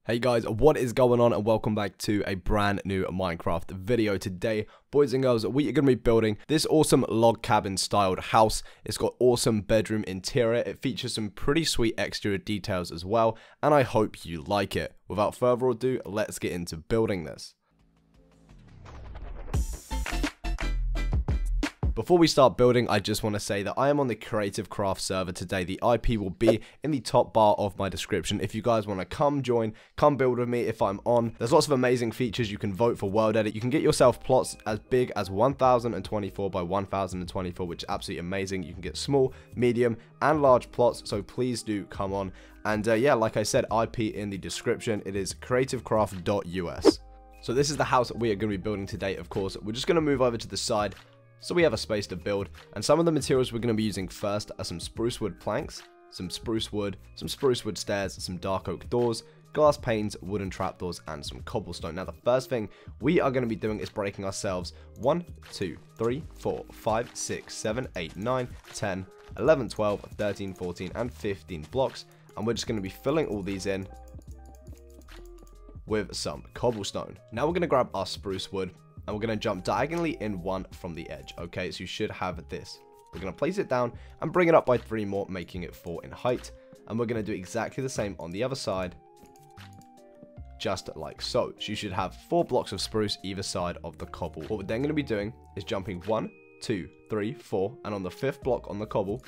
Hey guys, what is going on and welcome back to a brand new Minecraft video. Today, boys and girls, we are going to be building this awesome log cabin styled house. It's got awesome bedroom interior. It features some pretty sweet exterior details as well, and I hope you like it. Without further ado, let's get into building this. Before we start building, I just want to say that I am on the Creative Craft server today. The IP will be in the top bar of my description. If you guys want to come join, come build with me if I'm on. There's lots of amazing features. You can vote for world edit. You can get yourself plots as big as 1024 by 1024, which is absolutely amazing. You can get small, medium, and large plots, so please do come on. And yeah, like I said, IP in the description. It is creativecraft.us. So this is the house that we are going to be building today, of course. We're just going to move over to the side, so we have a space to build, and some of the materials we're going to be using first are some spruce wood planks, some spruce wood stairs, some dark oak doors, glass panes, wooden trapdoors, and some cobblestone. Now the first thing we are going to be doing is breaking ourselves 1, 2, 3, 4, 5, 6, 7, 8, 9, 10, 11, 12, 13, 14, and 15 blocks, and we're just going to be filling all these in with some cobblestone. Now we're going to grab our spruce wood, and we're going to jump diagonally in one from the edge. Okay, so you should have this. We're going to place it down and bring it up by 3 more, making it 4 in height. And we're going to do exactly the same on the other side, just like so. So you should have 4 blocks of spruce either side of the cobble. What we're then going to be doing is jumping 1, 2, 3, 4, and on the 5th block on the cobble,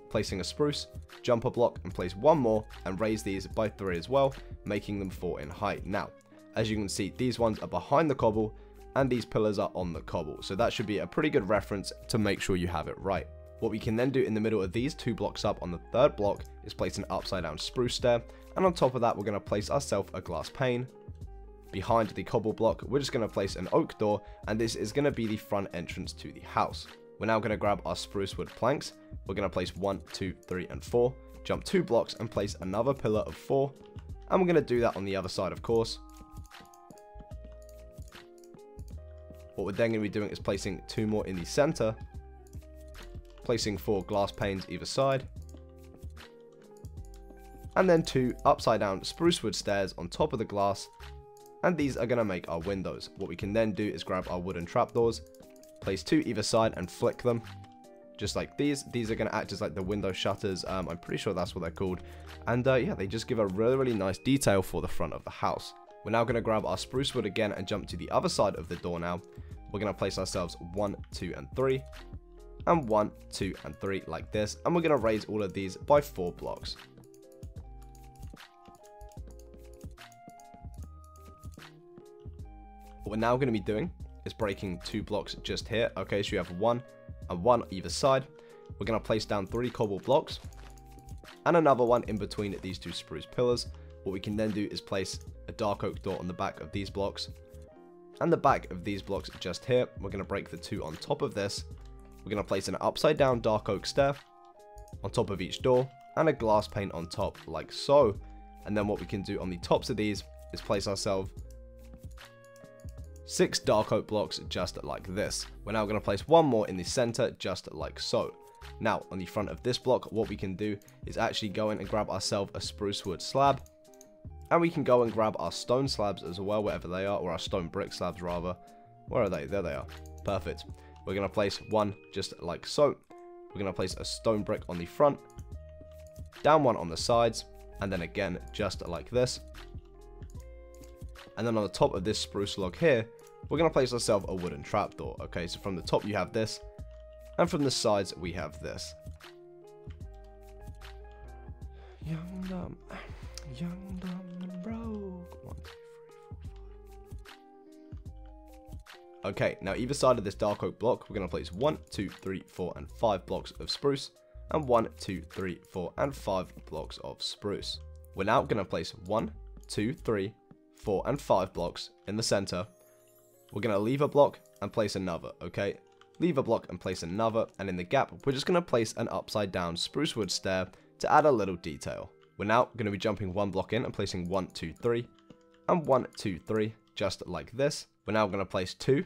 placing a spruce, jump a block, and place 1 more, and raise these by 3 as well, making them 4 in height. Now, as you can see, these ones are behind the cobble, and these pillars are on the cobble, so that should be a pretty good reference to make sure you have it right. What we can then do in the middle of these 2 blocks up on the 3rd block is place an upside down spruce stair, and on top of that we're going to place ourselves a glass pane. Behind the cobble block we're just going to place an oak door, and this is going to be the front entrance to the house. We're now going to grab our spruce wood planks. We're going to place 1, 2, 3, and 4, jump 2 blocks and place another pillar of 4, and we're going to do that on the other side, of course. What we're then going to be doing is placing 2 more in the center, placing 4 glass panes either side, and then 2 upside down spruce wood stairs on top of the glass, and these are going to make our windows. What we can then do is grab our wooden trapdoors, place 2 either side and flick them, just like these. These are going to act as like the window shutters, I'm pretty sure that's what they're called, and yeah, they just give a really nice detail for the front of the house. We're now going to grab our spruce wood again and jump to the other side of the door now. We're going to place ourselves 1, 2, and 3, and 1, 2, and 3 like this, and we're going to raise all of these by 4 blocks. What we're now going to be doing is breaking 2 blocks just here. Okay, so you have 1 and 1 either side. We're going to place down 3 cobble blocks and another one in between these 2 spruce pillars. What we can then do is place a dark oak door on the back of these blocks, and the back of these blocks just here. We're going to break the 2 on top of this. We're going to place an upside down dark oak stair on top of each door, and a glass pane on top like so. And then what we can do on the tops of these is place ourselves 6 dark oak blocks just like this. We're now going to place 1 more in the center just like so. Now on the front of this block, what we can do is actually go in and grab ourselves a spruce wood slab, and we can go and grab our stone slabs as well, wherever they are, or our stone brick slabs rather. Where are they? There they are. Perfect. We're going to place 1 just like so. We're going to place a stone brick on the front, down 1 on the sides, and then again just like this. And then on the top of this spruce log here, we're going to place ourselves a wooden trapdoor. Okay, so from the top you have this, and from the sides we have this. Young, dumb, and broke. 1, 2, 3, 4, 5. Okay, now either side of this dark oak block, we're going to place 1, 2, 3, 4, and 5 blocks of spruce, and 1, 2, 3, 4, and 5 blocks of spruce. We're now going to place 1, 2, 3, 4, and 5 blocks in the center. We're going to leave a block and place another, okay? Leave a block and place another, and in the gap, we're just going to place an upside down spruce wood stair to add a little detail. We're now going to be jumping 1 block in and placing 1, 2, 3, and 1, 2, 3, just like this. We're now going to place 2,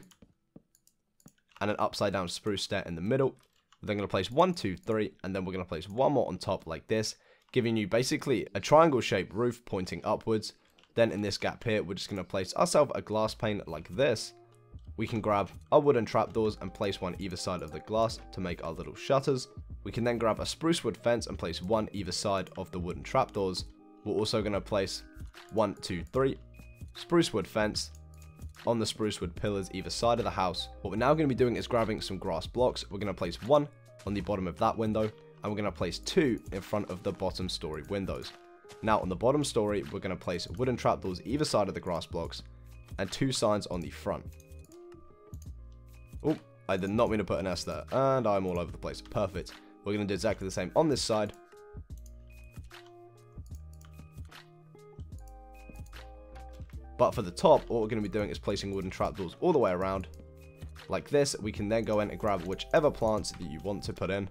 and an upside down spruce stair in the middle. We're then going to place 1, 2, 3, and then we're going to place 1 more on top like this, giving you basically a triangle shaped roof pointing upwards. Then in this gap here, we're just going to place ourselves a glass pane like this. We can grab our wooden trapdoors and place one either side of the glass to make our little shutters. We can then grab a spruce wood fence and place one either side of the wooden trapdoors. We're also going to place 1, 2, 3 spruce wood fence on the spruce wood pillars either side of the house. What we're now going to be doing is grabbing some grass blocks. We're going to place one on the bottom of that window, and we're going to place two in front of the bottom story windows. Now on the bottom story, we're going to place wooden trapdoors either side of the grass blocks and two signs on the front. Oh, I did not mean to put an S there, and I'm all over the place. Perfect. We're going to do exactly the same on this side. But for the top, what we're going to be doing is placing wooden trapdoors all the way around. Like this, we can then go in and grab whichever plants that you want to put in.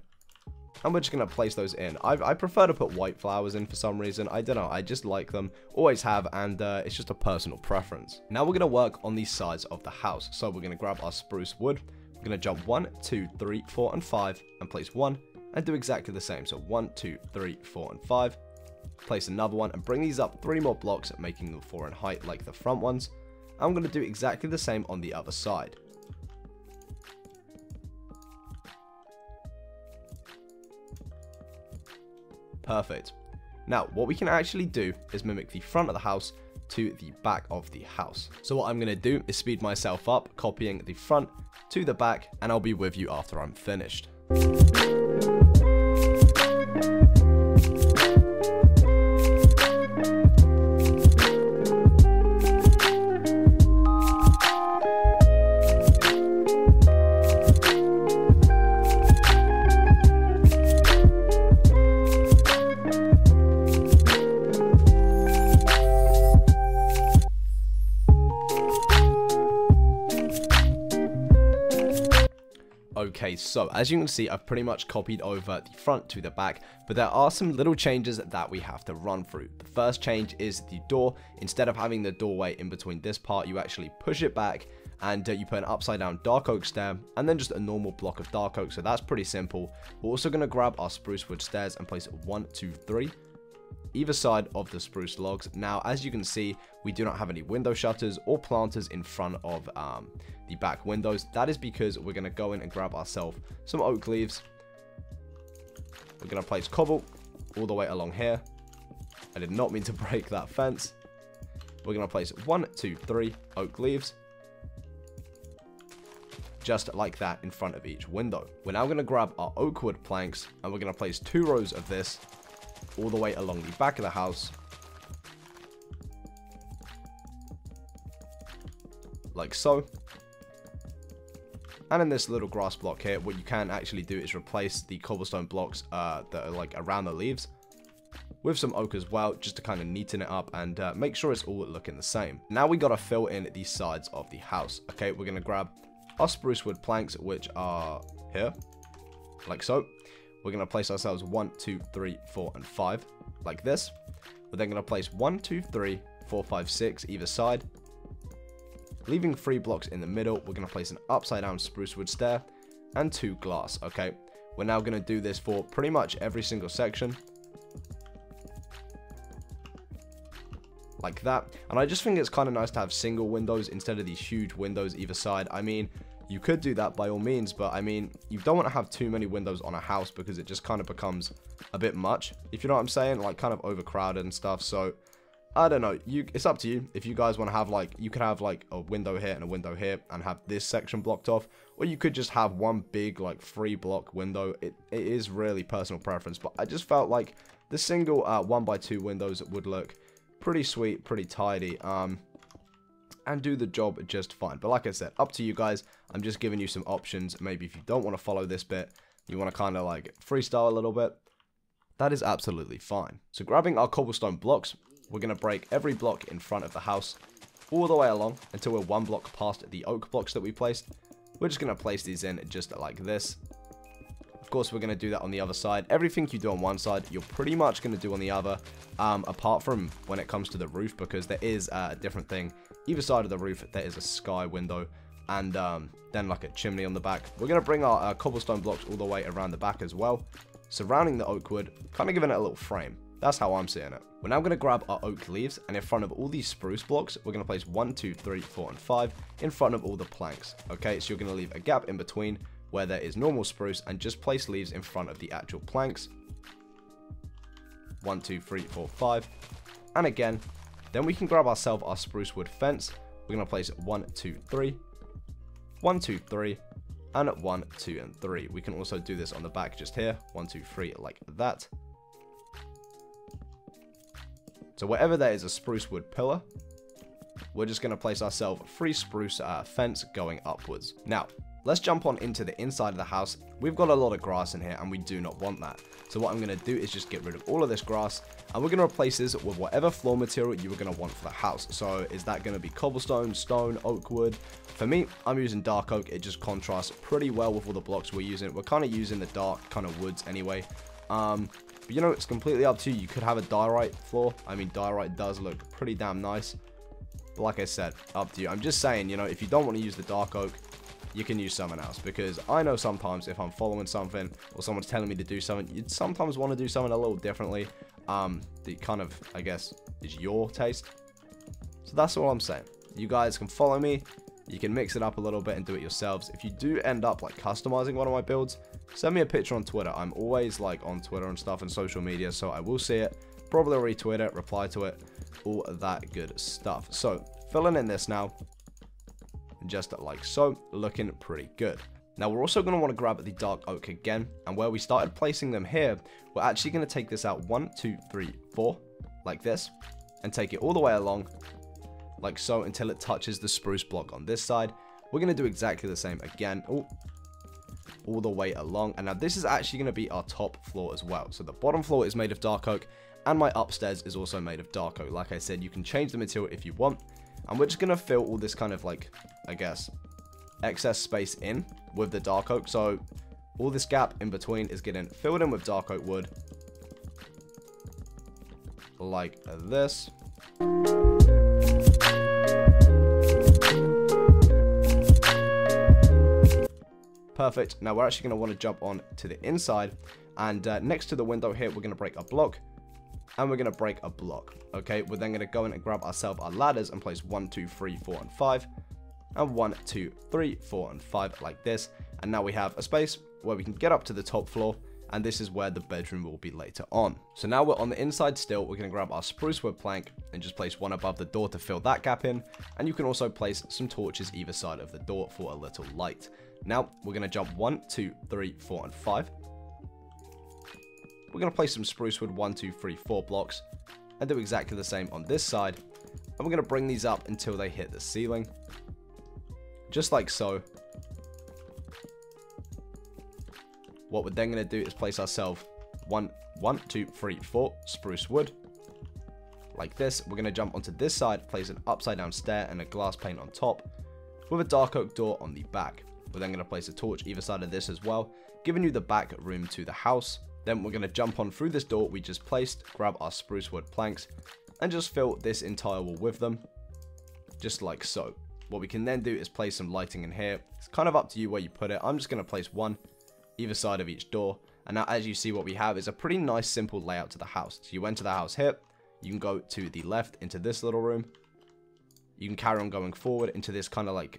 And we're just going to place those in. I prefer to put white flowers in for some reason. I don't know, I just like them. Always have, and it's just a personal preference. Now we're going to work on the sides of the house. So we're going to grab our spruce wood. We're going to jump 1, 2, 3, 4, and 5, and place one, and do exactly the same. So 1, 2, 3, 4, and 5. Place another one and bring these up 3 more blocks, making them 4 in height like the front ones. I'm going to do exactly the same on the other side. Perfect. Now what we can actually do is mimic the front of the house to the back of the house. So what I'm going to do is speed myself up, copying the front to the back, and I'll be with you after I'm finished. Okay, so as you can see, I've pretty much copied over the front to the back, but there are some little changes that we have to run through. The first change is the door. Instead of having the doorway in between this part, you actually push it back, and you put an upside down dark oak stair, and then just a normal block of dark oak, so that's pretty simple. We're also going to grab our spruce wood stairs and place 1, 2, 3 either side of the spruce logs. Now, as you can see, we do not have any window shutters or planters in front of the back windows. That is because we're going to go in and grab ourselves some oak leaves. We're going to place cobble all the way along here. I did not mean to break that fence. We're going to place 1, 2, 3 oak leaves, just like that in front of each window. We're now going to grab our oak wood planks, and we're going to place 2 rows of this all the way along the back of the house, like so. And in this little grass block here, what you can actually do is replace the cobblestone blocks that are like around the leaves with some oak as well, just to kind of neaten it up and make sure it's all looking the same. Now we got to fill in the sides of the house. Okay, we're going to grab our spruce wood planks, which are here, like so. We're going to place ourselves 1, 2, 3, 4, and 5, like this. We're then going to place 1, 2, 3, 4, 5, 6 either side. Leaving 3 blocks in the middle, we're going to place an upside down spruce wood stair and 2 glass. Okay, we're now going to do this for pretty much every single section, like that. And I just think it's kind of nice to have single windows instead of these huge windows either side. I mean, you could do that by all means, but I mean, you don't want to have too many windows on a house because it just kind of becomes a bit much, if you know what I'm saying, like kind of overcrowded and stuff. So I don't know, it's up to you. If you guys want to have like, you could have like a window here and a window here and have this section blocked off, or you could just have one big like 3 block window. It is really personal preference, but I just felt like the single 1x2 windows would look pretty sweet, pretty tidy, and do the job just fine. But like I said, up to you guys. I'm just giving you some options. Maybe if you don't want to follow this bit, you want to kind of like freestyle a little bit, that is absolutely fine. So grabbing our cobblestone blocks, we're going to break every block in front of the house all the way along until we're 1 block past the oak blocks that we placed. We're just going to place these in just like this. Of course, we're going to do that on the other side. Everything you do on one side, you're pretty much going to do on the other, apart from when it comes to the roof, because there is a different thing. Either side of the roof, there is a sky window, and then like a chimney on the back. We're going to bring our cobblestone blocks all the way around the back as well, surrounding the oak wood, kind of giving it a little frame. That's how I'm seeing it. We're now going to grab our oak leaves, and in front of all these spruce blocks, we're going to place 1, 2, 3, 4, and 5 in front of all the planks. Okay, so you're going to leave a gap in between where there is normal spruce and just place leaves in front of the actual planks. 1, 2, 3, 4, 5. And again, then we can grab ourselves our spruce wood fence. We're going to place 1, 2, 3, 1, 2, 3, and 1, 2, and 3. We can also do this on the back just here. 1, 2, 3, like that. So wherever there is a spruce wood pillar, we're just going to place ourselves 3 spruce fence going upwards. Now, let's jump on into the inside of the house. We've got a lot of grass in here, and we do not want that. So what I'm going to do is just get rid of all of this grass, and we're going to replace this with whatever floor material you are going to want for the house. So is that going to be cobblestone, stone, oak wood? For me, I'm using dark oak. It just contrasts pretty well with all the blocks we're using. We're kind of using the dark kind of woods anyway. But you know, it's completely up to you. You could have a diorite floor. I mean, diorite does look pretty damn nice. But like I said, up to you. I'm just saying, you know, if you don't want to use the dark oak, you can use someone else, because I know sometimes if I'm following something or someone's telling me to do something, you'd sometimes want to do something a little differently. The kind of, I guess, is your taste. So that's all I'm saying. You guys can follow me. You can mix it up a little bit and do it yourselves. If you do end up like customizing one of my builds, send me a picture on Twitter. I'm always like on Twitter and stuff and social media, so I will see it, probably retweet it, reply to it, all that good stuff. So filling in this now, just like so, looking pretty good. Now we're also going to want to grab the dark oak again, and where we started placing them here, we're actually going to take this out 1, 2, 3, 4 like this, and take it all the way along like so until it touches the spruce block on this side. We're going to do exactly the same again, all the way along. And now this is actually going to be our top floor as well. So the bottom floor is made of dark oak, and my upstairs is also made of dark oak. Like I said, you can change the material if you want. And we're just going to fill all this kind of like, I guess, excess space in with the dark oak. So all this gap in between is getting filled in with dark oak wood like this. Perfect. Now we're actually going to want to jump on to the inside, and next to the window here, we're going to break a block, and we're going to break a block. Okay, we're then going to go in and grab ourselves our ladders and place 1, 2, 3, 4, and 5, and 1, 2, 3, 4, and 5 like this. And now we have a space where we can get up to the top floor, and this is where the bedroom will be later on. So now we're on the inside still. We're going to grab our spruce wood plank and just place one above the door to fill that gap in, and you can also place some torches either side of the door for a little light. Now we're going to jump 1, 2, 3, 4, and 5. We're going to place some spruce wood 1, 2, 3, 4 blocks, and do exactly the same on this side. And we're going to bring these up until they hit the ceiling, just like so. What we're then going to do is place ourselves 1, 2, 3, 4 spruce wood like this. We're going to jump onto this side, place an upside down stair and a glass pane on top with a dark oak door on the back. We're then going to place a torch either side of this as well, giving you the back room to the house. Then we're going to jump on through this door we just placed, grab our spruce wood planks, and just fill this entire wall with them, just like so. What we can then do is place some lighting in here. It's kind of up to you where you put it. I'm just going to place one either side of each door. And now as you see, what we have is a pretty nice simple layout to the house. So you enter the house here, you can go to the left into this little room. You can carry on going forward into this kind of like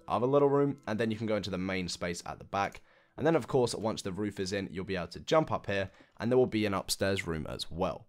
other little room, and then you can go into the main space at the back. And then of course, once the roof is in, you'll be able to jump up here, and there will be an upstairs room as well.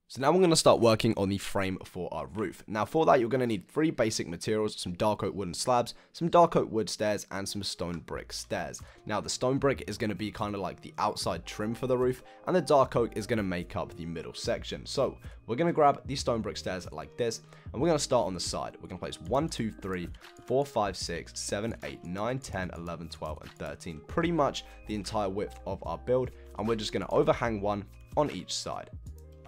So now we're going to start working on the frame for our roof. Now for that, you're going to need 3 basic materials: some dark oak wooden slabs, some dark oak wood stairs, and some stone brick stairs. Now the stone brick is going to be kind of like the outside trim for the roof, and the dark oak is going to make up the middle section. So we're going to grab the stone brick stairs like this, and we're going to start on the side. We're going to place 1, 2, 3, 4, 5, 6, 7, 8, 9, 10, 11, 12, and 13. Pretty much the entire width of our build, and we're just going to overhang one on each side.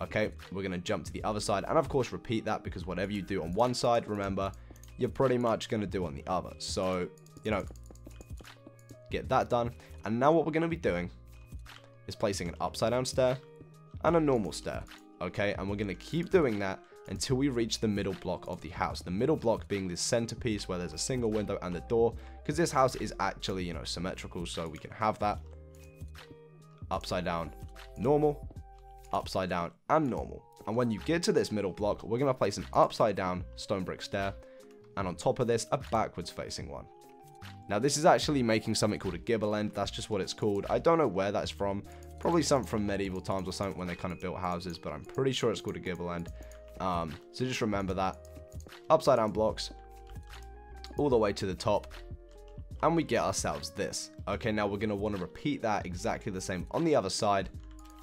Okay, we're going to jump to the other side, and of course repeat that, because whatever you do on one side, remember, you're pretty much going to do on the other. So, you know, get that done. And now what we're going to be doing is placing an upside down stair and a normal stair. Okay, and we're going to keep doing that until we reach the middle block of the house. The middle block being this centerpiece where there's a single window and the door, because this house is actually, you know, symmetrical, so we can have that upside down, normal, upside down, and normal. And when you get to this middle block, we're going to place an upside down stone brick stair, and on top of this, a backwards facing one. Now this is actually making something called a gibble end. That's just what it's called. I don't know where that's from. Probably something from medieval times or something when they kind of built houses, but I'm pretty sure it's called a gibble end. So just remember that. Upside down blocks all the way to the top, and we get ourselves this. Okay, now we're going to want to repeat that exactly the same on the other side.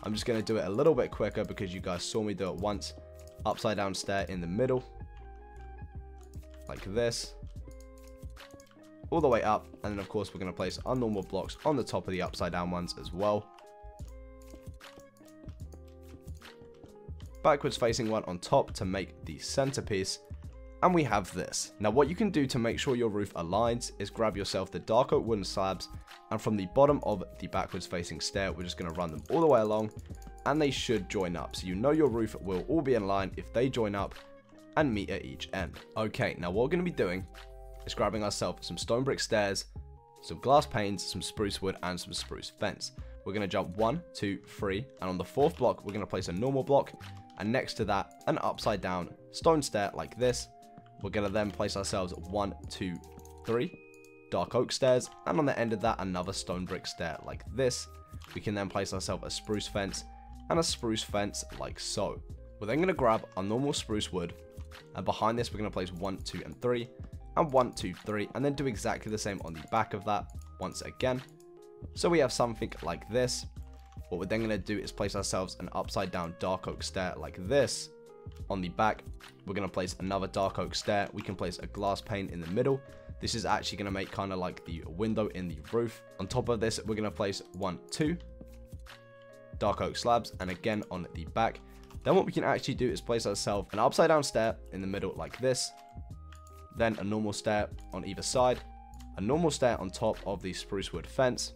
I'm just going to do it a little bit quicker because you guys saw me do it once. Upside down stair in the middle, like this, all the way up, and then of course we're going to place our normal blocks on the top of the upside down ones as well. Backwards facing one on top to make the centerpiece, and we have this. Now what you can do to make sure your roof aligns is grab yourself the dark oak wooden slabs, and from the bottom of the backwards facing stair we're just going to run them all the way along, and they should join up, so you know your roof will all be in line if they join up and meet at each end. Okay, now what we're going to be doing is grabbing ourselves some stone brick stairs, some glass panes, some spruce wood, and some spruce fence. We're going to jump 1, 2, 3, and on the 4th block we're going to place a normal block, and next to that an upside down stone stair like this. We're going to then place ourselves 1, 2, 3 dark oak stairs, and on the end of that another stone brick stair like this. We can then place ourselves a spruce fence and a spruce fence like so. We're then going to grab our normal spruce wood, and behind this we're going to place 1, 2, and 3, and 1, 2, 3, and then do exactly the same on the back of that once again. So we have something like this. What we're then going to do is place ourselves an upside down dark oak stair like this. On the back we're going to place another dark oak stair. We can place a glass pane in the middle. This is actually going to make kind of like the window in the roof. On top of this we're going to place 1, 2 dark oak slabs, and again on the back. Then what we can actually do is place ourselves an upside down stair in the middle like this, then a normal stair on either side, a normal stair on top of the spruce wood fence,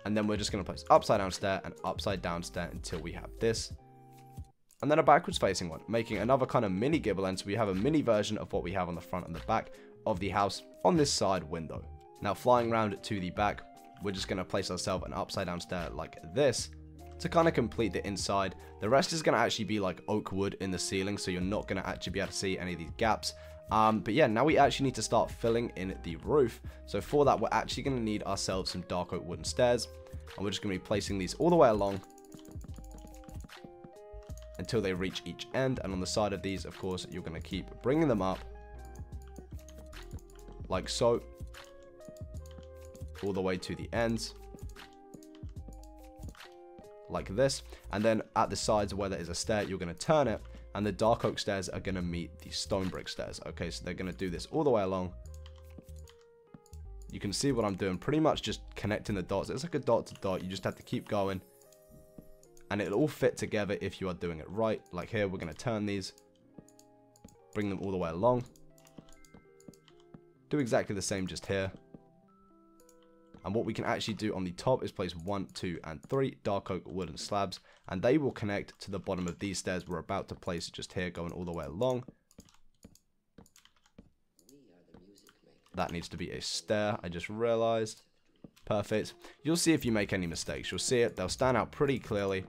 and then we're just going to place upside down stair and upside down stair until we have this, and then a backwards facing one, making another kind of mini gibble end. So we have a mini version of what we have on the front and the back of the house on this side window. Now flying around to the back, we're just going to place ourselves an upside down stair like this to kind of complete the inside. The rest is going to actually be like oak wood in the ceiling, so you're not going to actually be able to see any of these gaps. But yeah, now we actually need to start filling in the roof. So for that, we're actually going to need ourselves some dark oak wooden stairs, and we're just going to be placing these all the way along until they reach each end. And on the side of these, of course, you're going to keep bringing them up like so, all the way to the ends like this. And then at the sides where there is a stair, you're going to turn it, and the dark oak stairs are going to meet the stone brick stairs. Okay, so they're going to do this all the way along. You can see what I'm doing, pretty much just connecting the dots. It's like a dot to dot. You just have to keep going, and it'll all fit together if you are doing it right. Like here, we're going to turn these, bring them all the way along. Do exactly the same just here. And what we can actually do on the top is place 1, 2, and 3 dark oak wooden slabs, and they will connect to the bottom of these stairs we're about to place just here, going all the way along. That needs to be a stair, I just realized. Perfect. You'll see if you make any mistakes. You'll see it. They'll stand out pretty clearly.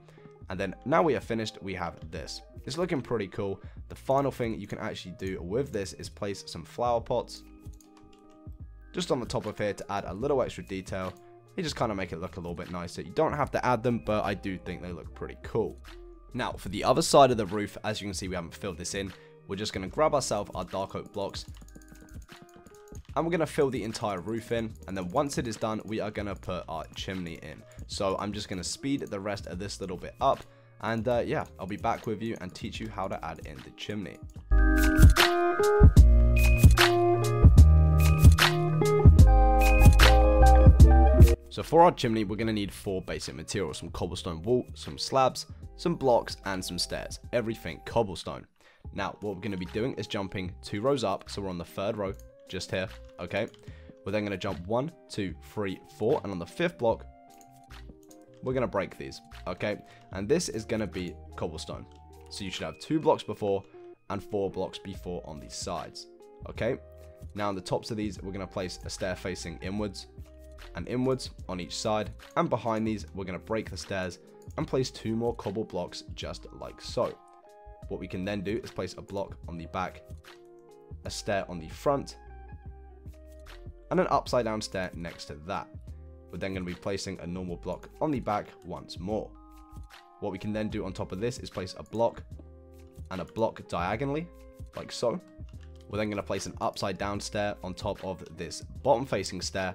And then now we are finished, we have this. It's looking pretty cool. The final thing you can actually do with this is place some flower pots just on the top of here to add a little extra detail. They just kind of make it look a little bit nicer. You don't have to add them, but I do think they look pretty cool. Now, for the other side of the roof, as you can see, we haven't filled this in. We're just going to grab ourselves our dark oak blocks, and we're going to fill the entire roof in. And then once it is done, we are going to put our chimney in. So I'm just going to speed the rest of this little bit up. And yeah, I'll be back with you and teach you how to add in the chimney. So for our chimney, we're going to need 4 basic materials: some cobblestone wool, some slabs, some blocks, and some stairs. Everything cobblestone. Now, what we're going to be doing is jumping 2 rows up. So we're on the 3rd row, just here, okay? We're then going to jump 1, 2, 3, 4, and on the 5th block, we're going to break these, okay? And this is going to be cobblestone. So you should have 2 blocks before and 4 blocks before on these sides, okay? Now on the tops of these, we're going to place a stair facing inwards. and inwards on each side, and behind these we're going to break the stairs and place 2 more cobble blocks just like so. What we can then do is place a block on the back, a stair on the front, and an upside down stair next to that. We're then going to be placing a normal block on the back once more. What we can then do on top of this is place a block and a block diagonally, like so. We're then going to place an upside down stair on top of this bottom facing stair.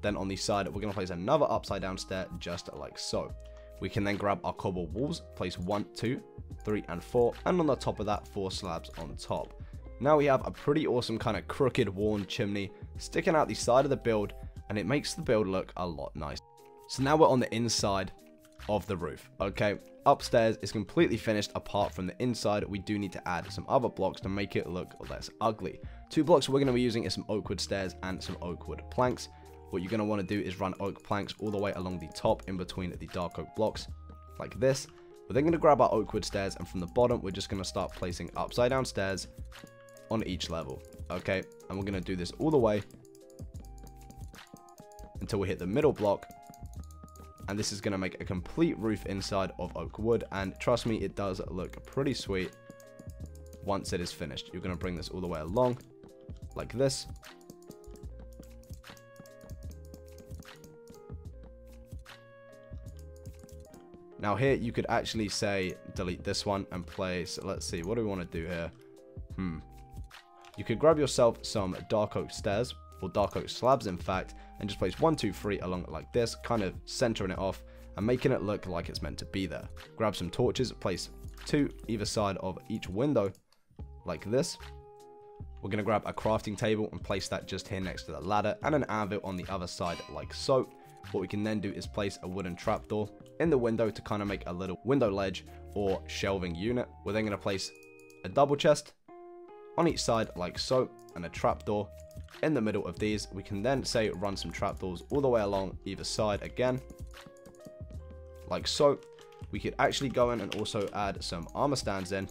Then on the side, we're going to place another upside down stair just like so. We can then grab our cobble walls, place 1, 2, 3, and 4, and on the top of that, 4 slabs on top. Now we have a pretty awesome kind of crooked worn chimney sticking out the side of the build, and it makes the build look a lot nicer. So now we're on the inside of the roof. Okay, upstairs is completely finished. Apart from the inside, we do need to add some other blocks to make it look less ugly. 2 blocks we're going to be using is some oak wood stairs and some oak wood planks. What you're going to want to do is run oak planks all the way along the top in between the dark oak blocks like this. We're then going to grab our oak wood stairs, and from the bottom we're just going to start placing upside down stairs on each level. Okay, and we're going to do this all the way until we hit the middle block, and this is going to make a complete roof inside of oak wood, and trust me, it does look pretty sweet once it is finished. You're going to bring this all the way along like this. Now here you could actually say delete this one and place, let's see, what do we want to do here? You could grab yourself some dark oak stairs, or dark oak slabs in fact, and just place 1, 2, 3 along like this, kind of centering it off and making it look like it's meant to be there. Grab some torches, place 2 either side of each window like this. We're going to grab a crafting table and place that just here next to the ladder, and an anvil on the other side like so. What we can then do is place a wooden trapdoor in the window to kind of make a little window ledge or shelving unit. We're then going to place a double chest on each side like so, and a trapdoor in the middle of these. We can then say run some trapdoors all the way along either side again like so. We could actually go in and also add some armor stands in,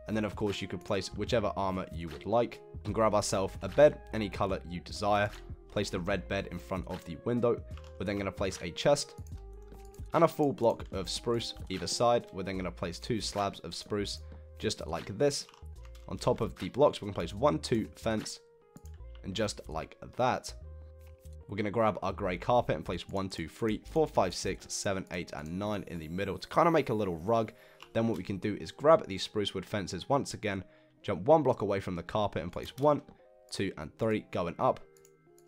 and then of course you could place whichever armor you would like. And grab ourselves a bed any color you desire, place the red bed in front of the window. We're then going to place a chest and a full block of spruce either side. We're then going to place 2 slabs of spruce just like this. On top of the blocks, we're going to place 1, 2 fence, and just like that. We're going to grab our grey carpet and place 1, 2, 3, 4, 5, 6, 7, 8, and 9 in the middle to kind of make a little rug. Then what we can do is grab these spruce wood fences once again, jump 1 block away from the carpet and place 1, 2, and 3 going up,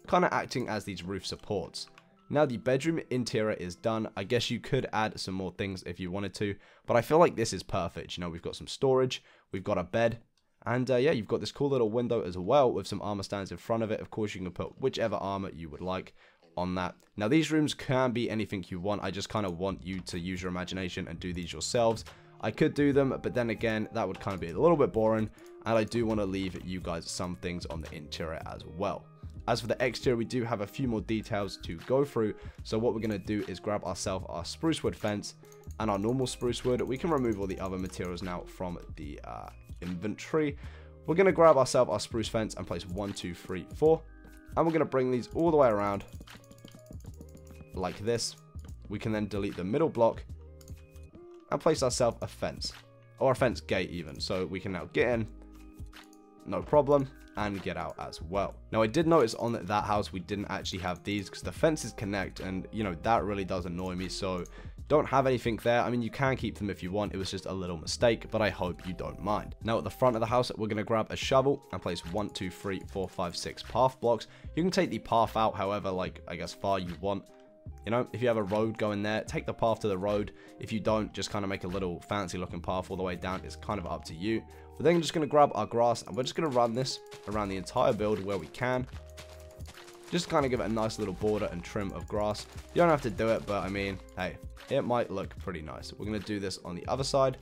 kind of acting as these roof supports. Now the bedroom interior is done. I guess you could add some more things if you wanted to, but I feel like this is perfect. You know, we've got some storage, we've got a bed, and yeah, you've got this cool little window as well with some armor stands in front of it. Of course, you can put whichever armor you would like on that. Now these rooms can be anything you want. I just kind of want you to use your imagination and do these yourselves. I could do them, but then again, that would kind of be a little bit boring, and I do want to leave you guys some things on the interior as well. As for the exterior, we do have a few more details to go through. So what we're going to do is grab ourselves our spruce wood fence and our normal spruce wood. We can remove all the other materials now from the inventory. We're going to grab ourselves our spruce fence and place 1, 2, 3, 4. And we're going to bring these all the way around like this. We can then delete the middle block and place ourselves a fence, or a fence gate even. So we can now get in, no problem, and get out as well. Now I did notice on that house we didn't actually have these because the fences connect, and you know that really does annoy me. So don't have anything there. I mean, you can keep them if you want. It was just a little mistake, but I hope you don't mind. Now at the front of the house, we're going to grab a shovel and place 1, 2, 3, 4, 5, 6 path blocks. You can take the path out however, like, I guess far you want. You know, if you have a road going there, take the path to the road. If you don't, just kind of make a little fancy looking path all the way down. It's kind of up to you. We're then just going to grab our grass and we're just going to run this around the entire build where we can. Just kind of give it a nice little border and trim of grass. You don't have to do it, but I mean, hey, it might look pretty nice. We're going to do this on the other side,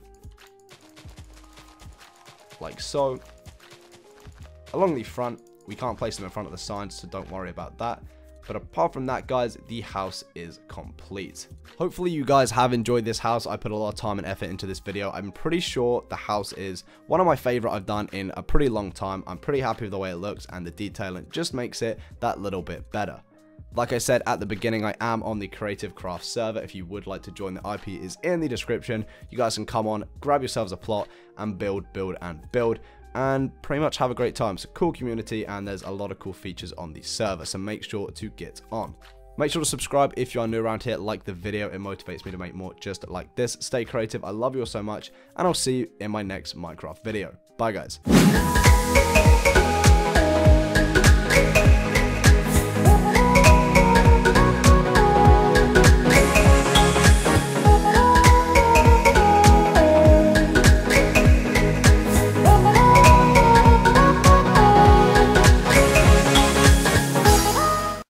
like so. Along the front, we can't place them in front of the signs, so don't worry about that. But apart from that, guys, the house is complete. Hopefully you guys have enjoyed this house. I put a lot of time and effort into this video. I'm pretty sure the house is one of my favorite I've done in a pretty long time. I'm pretty happy with the way it looks, and the detailing just makes it that little bit better. Like I said at the beginning, I am on the Creative Craft server. If you would like to join, the IP is in the description. You guys can come on, grab yourselves a plot, and build, and pretty much have a great time. It's a cool community, and there's a lot of cool features on the server, so make sure to get on. Make sure to subscribe if you are new around here, like the video, it motivates me to make more just like this. Stay creative, I love you all so much, and I'll see you in my next Minecraft video. Bye guys.